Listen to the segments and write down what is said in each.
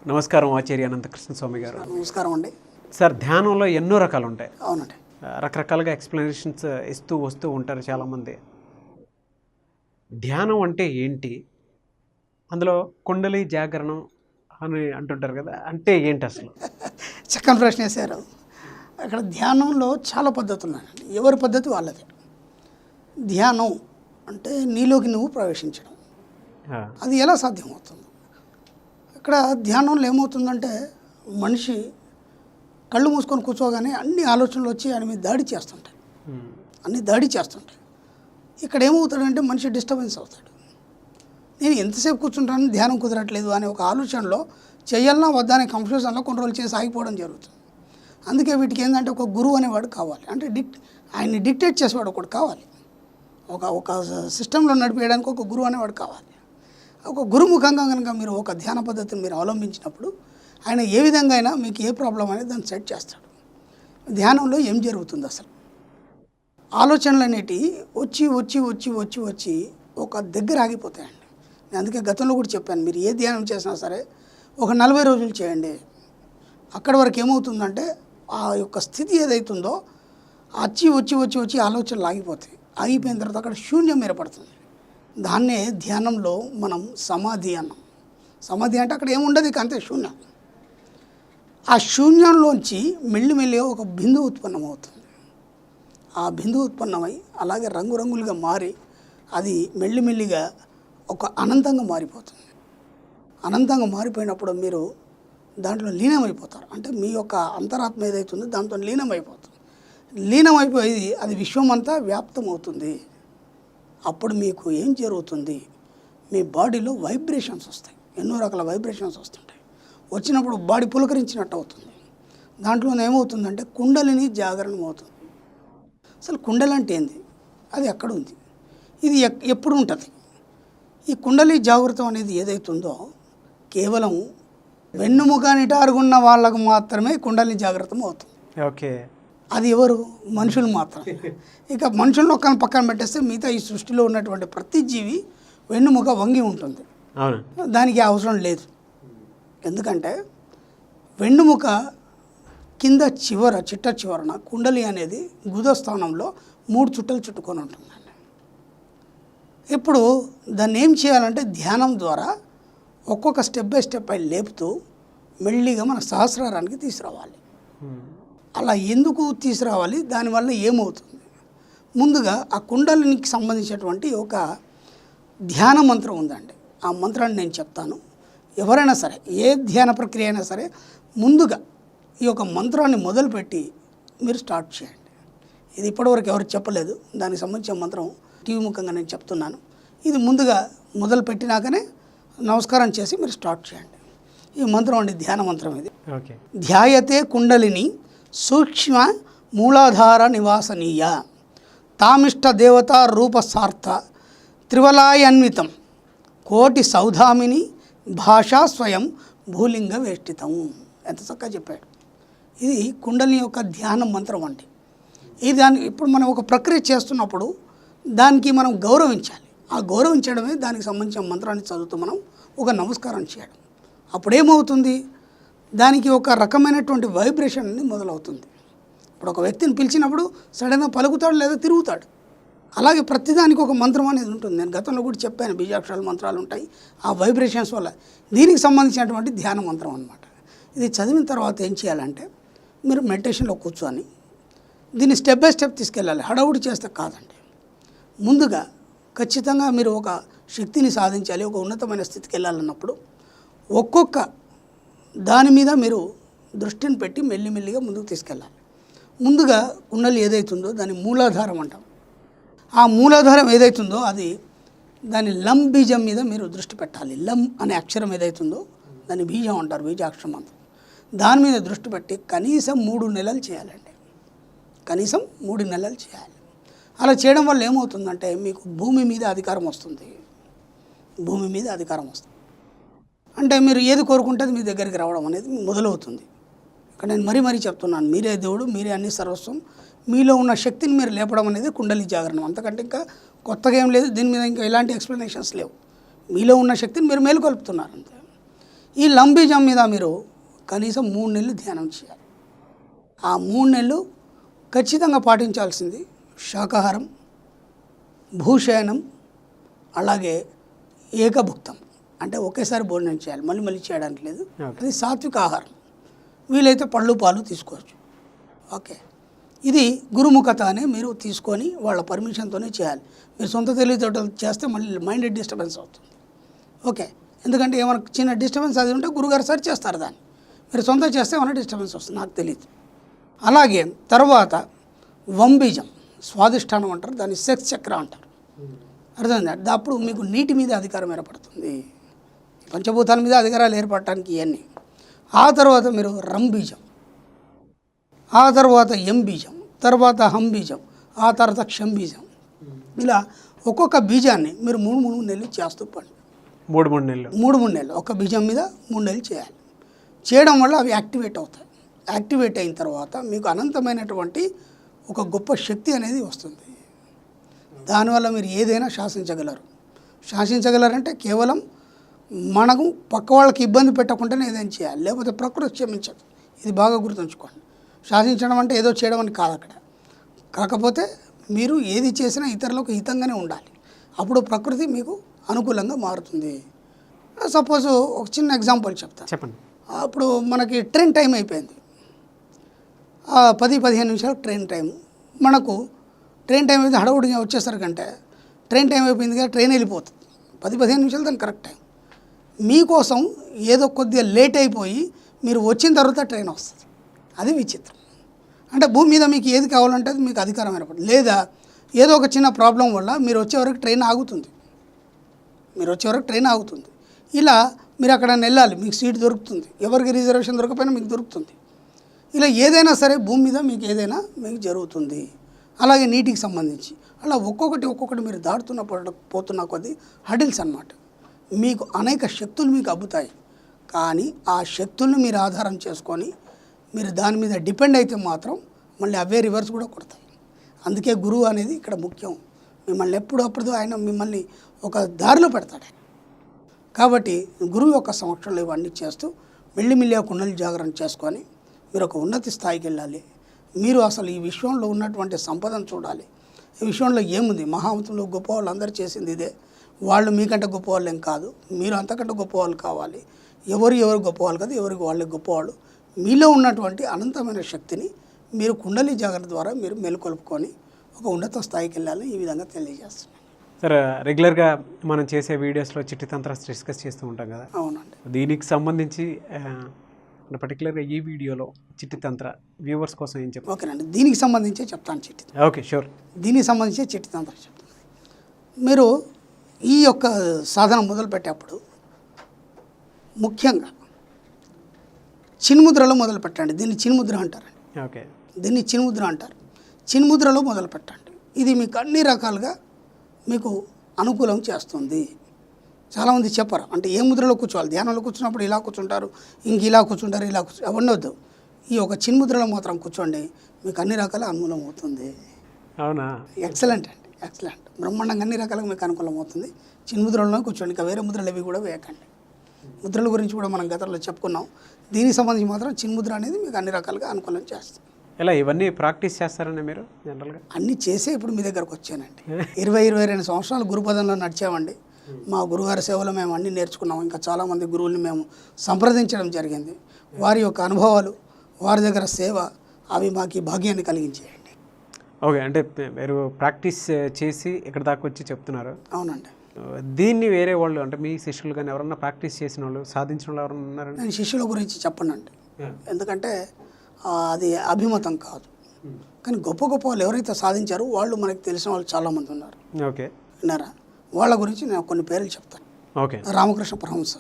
నమస్కారం ఆచార్య అనంతకృష్ణ స్వామి గారు. నమస్కారం అండి. సార్, ధ్యానంలో ఎన్నో రకాలు ఉంటాయి. అవునండి. రకరకాలుగా ఎక్స్ప్లెనేషన్స్ ఇస్తూ వస్తూ ఉంటారు చాలామంది. ధ్యానం అంటే ఏంటి? అందులో కుండలి జాగరణం అని అంటుంటారు కదా, అంటే ఏంటి అసలు? చక్కని ప్రశ్న వేశారు. అక్కడ ధ్యానంలో చాలా పద్ధతులు ఉన్నాయండి. ఎవరి పద్ధతి వాళ్ళది. ధ్యానం అంటే నీలోకి నువ్వు ప్రవేశించడం. అది ఎలా సాధ్యమవుతుంది? ఇక్కడ ధ్యానంలో ఏమవుతుందంటే మనిషి కళ్ళు మూసుకొని కూర్చోగానే అన్ని ఆలోచనలు వచ్చి ఆయన మీద దాడి చేస్తుంటాయి. ఇక్కడ ఏమవుతాడంటే మనిషి డిస్టర్బెన్స్ అవుతాడు. నేను ఎంతసేపు కూర్చుంటాను, ధ్యానం కుదరట్లేదు అనే ఒక ఆలోచనలో చేయాలన్నా వద్దా అనే కన్ఫ్యూజన్లో కొన్ని రోజులు చేసి ఆగిపోవడం జరుగుతుంది. అందుకే వీటికి ఏంటంటే ఒక గురువు అనేవాడు కావాలి. అంటే ఆయన్ని డిక్టేట్ చేసేవాడు ఒకటి కావాలి. ఒక సిస్టంలో నడిపేయడానికి ఒక గురువు అనేవాడు కావాలి. ఒక గురుముఖంగా కనుక మీరు ఒక ధ్యాన పద్ధతిని మీరు అవలంబించినప్పుడు ఆయన ఏ విధంగా అయినా మీకు ఏ ప్రాబ్లం అనేది దాన్ని సెట్ చేస్తాడు. ధ్యానంలో ఏం జరుగుతుంది అసలు? ఆలోచనలు అనేటివి వచ్చి వచ్చి వచ్చి వచ్చి వచ్చి ఒక దగ్గర ఆగిపోతాయండి. నేను అందుకే గతంలో కూడా చెప్పాను, మీరు ఏ ధ్యానం చేసినా సరే ఒక 40 రోజులు చేయండి. అక్కడి వరకు ఏమవుతుందంటే ఆ యొక్క స్థితి ఏదైతుందో వచ్చి వచ్చి వచ్చి వచ్చి ఆలోచనలు ఆగిపోతాయి. ఆగిపోయిన తర్వాత అక్కడ శూన్యం ఏర్పడుతుంది. దాన్నే ధ్యానంలో మనం సమాధి అన్నాం. సమాధి అంటే అక్కడ ఏముండదు, ఇక అంతే శూన్యం. ఆ శూన్యంలోంచి మెల్లిమెల్లిగా ఒక బిందువు ఉత్పన్నమవుతుంది. ఆ బిందువు ఉత్పన్నమై అలాగే రంగురంగులుగా మారి అది మెల్లిమెల్లిగా ఒక అనంతంగా మారిపోతుంది. అనంతంగా మారిపోయినప్పుడు మీరు దాంట్లో లీనమైపోతారు. అంటే మీ యొక్క అంతరాత్మ ఏదైతుందో దాంతో లీనమైపోతుంది. లీనమైపోయి అది విశ్వమంతా వ్యాప్తమవుతుంది. అప్పుడు మీకు ఏం జరుగుతుంది? మీ బాడీలో వైబ్రేషన్స్ వస్తాయి. ఎన్నో రకాల వైబ్రేషన్స్ వస్తుంటాయి. వచ్చినప్పుడు బాడీ పులకరించినట్టు అవుతుంది. దాంట్లో ఏమవుతుందంటే కుండలిని జాగరణం అవుతుంది. అసలు కుండలి అంటే ఏంది? అది ఎక్కడ ఉంది? ఇది ఎప్పుడు ఉంటుంది? ఈ కుండలి జాగృతం అనేది ఏదైతుందో కేవలం వెన్నుముక నిటారుగున్న వాళ్ళకు మాత్రమే కుండలిని జాగృతం అవుతుంది. ఓకే. అది ఎవరు? మనుషులు మాత్రమే. ఇక మనుషులను పక్కన పెట్టేస్తే మిగతా ఈ సృష్టిలో ఉన్నటువంటి ప్రతి జీవి వెన్నుముక వంగి ఉంటుంది. దానికి అవసరం లేదు. ఎందుకంటే వెన్నుముక కింద చిట్ట చివరన కుండలి అనేది గుదస్థానంలో 3 చుట్టలు చుట్టుకొని ఉంటుందండి. ఇప్పుడు దాన్ని ఏం చేయాలంటే ధ్యానం ద్వారా ఒక్కొక్క స్టెప్ బై స్టెప్ అయి లేపుతూ మెల్లిగా మన సహస్రారానికి తీసుకురావాలి. అలా ఎందుకు తీసుకురావాలి? దానివల్ల ఏమవుతుంది? ముందుగా ఆ కుండలినికి సంబంధించినటువంటి ఒక ధ్యాన మంత్రం ఉందండి. ఆ మంత్రాన్ని నేను చెప్తాను. ఎవరైనా సరే ఏ ధ్యాన ప్రక్రియ అయినా సరే ముందుగా ఈ యొక్క మంత్రాన్ని మొదలుపెట్టి మీరు స్టార్ట్ చేయండి. ఇది ఇప్పటివరకు ఎవరు చెప్పలేదు. దానికి సంబంధించిన మంత్రం టీవీ ముఖంగా నేను చెప్తున్నాను. ఇది ముందుగా మొదలు పెట్టినాకనే నమస్కారం చేసి మీరు స్టార్ట్ చేయండి. ఈ మంత్రం అండి, ధ్యాన మంత్రం ఇది. ధ్యాయతే కుండలిని సూక్ష్మ మూలాధార నివాసనీయ తామిష్ట దేవత రూపసార్థ త్రివలాయన్వితం కోటి సౌధామిని భాషా స్వయం భూలింగ వేష్టితం. ఎంత చక్కగా చెప్పాడు. ఇది కుండలిని యొక్క ధ్యాన మంత్రం అండి. ఇది దాన్ని ఇప్పుడు మనం ఒక ప్రక్రియ చేస్తున్నప్పుడు దానికి మనం గౌరవించాలి. ఆ గౌరవించడమే దానికి సంబంధించిన మంత్రాన్ని చదువుతూ మనం ఒక నమస్కారం చేయడం. అప్పుడేమవుతుంది? దానికి ఒక రకమైనటువంటి వైబ్రేషన్ అనేది మొదలవుతుంది. ఇప్పుడు ఒక వ్యక్తిని పిలిచినప్పుడు సడన్గా పలుకుతాడు లేదా తిరుగుతాడు. అలాగే ప్రతిదానికి ఒక మంత్రం అనేది ఉంటుంది. నేను గతంలో కూడా చెప్పాను, బీజాక్షరాల మంత్రాలు ఉంటాయి. ఆ వైబ్రేషన్స్ వల్ల దీనికి సంబంధించినటువంటి ధ్యాన మంత్రం అన్నమాట. ఇది చదివిన తర్వాత ఏం చేయాలంటే మీరు మెడిటేషన్లో కూర్చొని దీన్ని స్టెప్ బై స్టెప్ తీసుకెళ్ళాలి. హడావుడి చేస్తే కాదండి. ముందుగా ఖచ్చితంగా మీరు ఒక శక్తిని సాధించాలి, ఒక ఉన్నతమైన స్థితికి వెళ్ళాలన్నప్పుడు ఒక్కొక్క దాని మీద మీరు దృష్టిని పెట్టి మెల్లిమెల్లిగా ముందుకు తీసుకెళ్ళాలి. ముందుగా కుండలి ఏదైతుందో దాని మూలాధారం అంటాం. ఆ మూలాధారం ఏదైతుందో అది దాని లం బీజం మీద మీరు దృష్టి పెట్టాలి. లం అనే అక్షరం ఏదైతుందో దాని బీజం అంటారు, బీజాక్షరం అంటారు. దాని మీద దృష్టి పెట్టి కనీసం 3 నెలలు చేయాలండి. కనీసం 3 నెలలు చేయాలి. అలా చేయడం వల్ల ఏమవుతుందంటే మీకు భూమి మీద అధికారం వస్తుంది. భూమి మీద అధికారం వస్తుంది అంటే మీరు ఏది కోరుకుంటే అది మీ దగ్గరికి రావడం అనేది మొదలవుతుంది. ఇక్కడ నేను మరీ చెప్తున్నాను, మీరే దేవుడు, మీరే అన్ని సర్వస్వం. మీలో ఉన్న శక్తిని మీరు లేపడం అనేది కుండలి జాగరణం. అంతకంటే ఇంకా కొత్తగా ఏం లేదు. దీని మీద ఇంకా ఎలాంటి ఎక్స్ప్లెనేషన్స్ లేవు. మీలో ఉన్న శక్తిని మీరు మేలుకొల్పుతున్నారు అంతే. ఈ లంబీజం మీద మీరు కనీసం 3 నెలలు ధ్యానం చేయాలి. ఆ 3 నెలలు ఖచ్చితంగా పాటించాల్సింది శాకాహారం, భూశయనం, అలాగే ఏకభుక్తం, అంటే ఒకేసారి భోజనం చేయాలి, మళ్ళీ మళ్ళీ చేయడానికి లేదు. అది సాత్విక ఆహారం. వీలైతే పళ్ళు పాలు తీసుకోవచ్చు. ఓకే, ఇది గురుముఖత అని మీరు తీసుకొని వాళ్ళ పర్మిషన్తోనే చేయాలి. మీరు సొంత తెలివితేటలు చేస్తే మళ్ళీ మైండ్ డిస్టర్బెన్స్ అవుతుంది. ఓకే, ఎందుకంటే ఏమైనా చిన్న డిస్టర్బెన్స్ అది ఉంటే గురుగారు సరి చేస్తారు దాన్ని. మీరు సొంత చేస్తే ఏమైనా డిస్టర్బెన్స్ వస్తుంది, నాకు తెలియదు. అలాగే తర్వాత వంబీజం, స్వాదిష్టానం అంటారు, దాన్ని సెక్స్ చక్ర అంటారు. అర్థమైంది? అప్పుడు మీకు నీటి మీద అధికారం ఏర్పడుతుంది. పంచభూతాల మీద అధికారాలు ఏర్పడటానికి ఇవన్నీ. ఆ తర్వాత మీరు రంబీజం, ఆ తర్వాత ఎంబీజం, తర్వాత హంబీజం, ఆ తర్వాత క్షంబీజం. ఇలా ఒక్కొక్క బీజాన్ని మీరు 3 నెలలు చేస్తూ పండి. 3 నెలలు 3 నెలలు ఒక బీజం మీద 3 నెలలు చేయాలి. చేయడం వల్ల అవి యాక్టివేట్ అవుతాయి. యాక్టివేట్ అయిన తర్వాత మీకు అనంతమైనటువంటి ఒక గొప్ప శక్తి అనేది వస్తుంది. దానివల్ల మీరు ఏదైనా శాసించగలరు. శాసించగలరంటే కేవలం మనకు పక్క వాళ్ళకి ఇబ్బంది పెట్టకుండానే ఏదైనా చేయాలి, లేకపోతే ప్రకృతి క్షమించదు. ఇది బాగా గుర్తుంచుకోండి. శాసించడం అంటే ఏదో చేయడం అని కాదు అక్కడ. కాకపోతే మీరు ఏది చేసినా ఇతరులకు హితంగానే ఉండాలి. అప్పుడు ప్రకృతి మీకు అనుకూలంగా మారుతుంది. సపోజ్ ఒక చిన్న ఎగ్జాంపుల్ చెప్తాను. చెప్పండి. అప్పుడు మనకి ట్రైన్ టైం అయిపోయింది, 10-15 నిమిషాలు ట్రైన్ టైం. మనకు ట్రైన్ టైం అయితే హడావుడిగా వచ్చేసరికంటే ట్రైన్ టైం అయిపోయింది కదా, ట్రైన్ వెళ్ళిపోతుంది. 10-15 నిమిషాలు దాని కరెక్ట్ టైం. మీకోసం ఏదో కొద్దిగా లేట్ అయిపోయి మీరు వచ్చిన తర్వాత ట్రైన్ వస్తుంది. అది విచిత్రం. అంటే భూమి మీద మీకు ఏది కావాలంటే అది మీకు అధికారం ఏర్పడుతుంది. లేదా ఏదో ఒక చిన్న ప్రాబ్లం వల్ల మీరు వచ్చే వరకు ట్రైన్ ఆగుతుంది. ఇలా మీరు అక్కడ వెళ్ళాలి, మీకు సీట్ దొరుకుతుంది. ఎవరికి రిజర్వేషన్ దొరకపోయినా మీకు దొరుకుతుంది. ఇలా ఏదైనా సరే భూమి మీద మీకు ఏదైనా మీకు జరుగుతుంది. అలాగే నీటికి సంబంధించి అలా ఒక్కొక్కటి మీరు దాటుతున్న పోతున్న కొద్దీ హడిల్స్ అన్నమాట. మీకు అనేక శక్తులు మీకు అబ్బుతాయి. కానీ ఆ శక్తుల్ని మీరు ఆధారం చేసుకొని మీరు దాని మీద డిపెండ్ అయితే మాత్రం మళ్ళీ అవే రివర్స్ కూడా కొడతాయి. అందుకే గురువు అనేది ఇక్కడ ముఖ్యం. మిమ్మల్ని ఎప్పుడప్పుడు ఆయన మిమ్మల్ని ఒక దారిలో పెడతాడు. కాబట్టి గురువు యొక్క సమక్షంలో ఇవన్నీ చేస్తూ మెల్లిమెల్లిగా కుండలి జాగరణ చేసుకొని మీరు ఒక ఉన్నత స్థాయికి వెళ్ళాలి. మీరు అసలు ఈ విశ్వంలో ఉన్నటువంటి సంపదను చూడాలి. ఈ విశ్వంలో ఏముంది, మహామతులు గొప్పవాళ్ళు అందరూ చేసింది ఇదే. వాళ్ళు మీకంటే గొప్పవాళ్ళు ఏం కాదు, మీరు అంతకంటే గొప్పవాళ్ళు కావాలి. ఎవరు గొప్పవాళ్ళు కాదు, ఎవరికి వాళ్ళే గొప్పవాళ్ళు. మీలో ఉన్నటువంటి అనంతమైన శక్తిని మీరు కుండలి జాగరణ ద్వారా మీరు మేలుకొల్పుకొని ఒక ఉన్నత స్థాయికి వెళ్ళాలి. ఈ విధంగా తెలియజేస్తున్నాను. సార్, రెగ్యులర్గా మనం చేసే వీడియోస్లో చిట్టి తంత్రాలు డిస్కస్ చేస్తూ ఉంటాం కదా. అవునండి. దీనికి సంబంధించి పర్టికులర్గా ఈ వీడియోలో చిట్టి తంత్ర వ్యూవర్స్ కోసం ఏం చెప్తారు? ఓకేనండి, దీనికి సంబంధించే చెప్తాను చిట్టి. Okay, sure. దీనికి సంబంధించి చిట్టి తంత్ర చెప్తాను. మీరు ఈ యొక్క సాధన మొదలుపెట్టేప్పుడు ముఖ్యంగా చిన్ముద్రలో మొదలు పెట్టండి. దీన్ని చిన్ముద్ర అంటారండి. ఓకే, దీన్ని చిన్ముద్ర అంటారు. చిన్ముద్రలో మొదలు పెట్టండి. ఇది మీకు అన్ని రకాలుగా మీకు అనుకూలం చేస్తుంది. చాలామంది చెప్పరు, అంటే ఏ ముద్రలో కూర్చోవాలి, ధ్యానంలో కూర్చున్నప్పుడు ఇలా కూర్చుంటారు, ఇంక ఇలా కూర్చుంటారు, ఇలా అవన్నీ వద్దు. ఈ ఒక చిన్ముద్రలో మాత్రం కూర్చోండి, మీకు అన్ని రకాల అనుకూలం అవుతుంది. అవునా? ఎక్సలెంట్ అండి, ఎక్సలెంట్. బ్రహ్మాండంగా అన్ని రకాలుగా మీకు అనుకూలం అవుతుంది. చిన్ముద్రలో కూర్చోండి, ఇంకా వేరే ముద్రలు అవి కూడా వేయకండి. ముద్రల గురించి కూడా మనం గతంలో చెప్పుకున్నాం. దీనికి సంబంధించి మాత్రం చిన్ముద్ర అనేది మీకు అన్ని రకాలుగా అనుకూలం చేస్తుంది. ఇలా ఇవన్నీ ప్రాక్టీస్ చేస్తారండి మీరు జనరల్గా? అన్నీ చేసే ఇప్పుడు మీ దగ్గరకు వచ్చానండి. 22 సంవత్సరాలు గురుపదంలో నడిచామండి. మా గురుగారి సేవలో మేము అన్నీ నేర్చుకున్నాం. ఇంకా చాలామంది గురువుల్ని మేము సంప్రదించడం జరిగింది. వారి యొక్క అనుభవాలు, వారి దగ్గర సేవ, అవి మాకు ఈ భాగ్యాన్ని కలిగించేయండి. ఓకే, అంటే మీరు ప్రాక్టీస్ చేసి ఇక్కడ దాకా వచ్చి చెప్తున్నారు. అవునండి. దీన్ని వేరే వాళ్ళు, అంటే మీ శిష్యులు కానీ ఎవరన్నా ప్రాక్టీస్ చేసిన వాళ్ళు, సాధించిన వాళ్ళు ఎవరన్నా ఉన్నారండి? నేను శిష్యుల గురించి చెప్పనండి, ఎందుకంటే అది అభిమతం కాదు. కానీ గొప్ప గొప్ప వాళ్ళు ఎవరైతే సాధించారో వాళ్ళు మనకి తెలిసిన వాళ్ళు చాలామంది ఉన్నారు. ఓకే, విన్నారా? వాళ్ళ గురించి నేను కొన్ని పేర్లు చెప్తాను. ఓకే. రామకృష్ణ పరమహంస,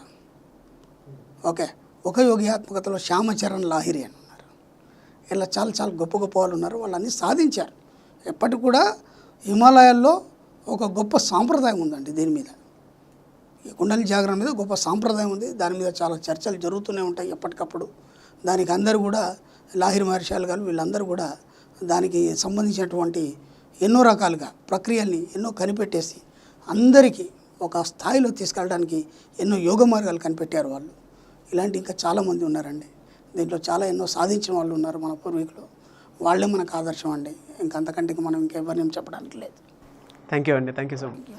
ఓకే, ఒక యోగియాత్మకతలో శ్యామచరణ్ లాహిరి అని ఉన్నారు. ఇలా చాలా చాలా గొప్ప గొప్ప వాళ్ళు ఉన్నారు. వాళ్ళన్నీ సాధించారు. ఎప్పటికి కూడా హిమాలయాల్లో ఒక గొప్ప సాంప్రదాయం ఉందండి దీని మీద. ఈ కుండలి జాగరణ మీద గొప్ప సాంప్రదాయం ఉంది. దాని మీద చాలా చర్చలు జరుగుతూనే ఉంటాయి ఎప్పటికప్పుడు. దానికి అందరూ కూడా లాహిరి మహర్షాలు గారు వీళ్ళందరూ కూడా దానికి సంబంధించినటువంటి ఎన్నో రకాలుగా ప్రక్రియల్ని ఎన్నో కనిపెట్టేసి అందరికీ ఒక స్థాయిలో తీసుకెళ్ళడానికి ఎన్నో యోగ మార్గాలు కనిపెట్టారు వాళ్ళు. ఇలాంటి ఇంకా చాలామంది ఉన్నారండి. దీంట్లో చాలా ఎన్నో సాధించిన వాళ్ళు ఉన్నారు మన పూర్వీకులు. వాళ్ళే మనకు ఆదర్శం అండి. ఇంకంతకంటే మనం ఇంకెవరిని చెప్పడానికి లేదు. థ్యాంక్ యూ అండి, థ్యాంక్ యూ సో మచ్.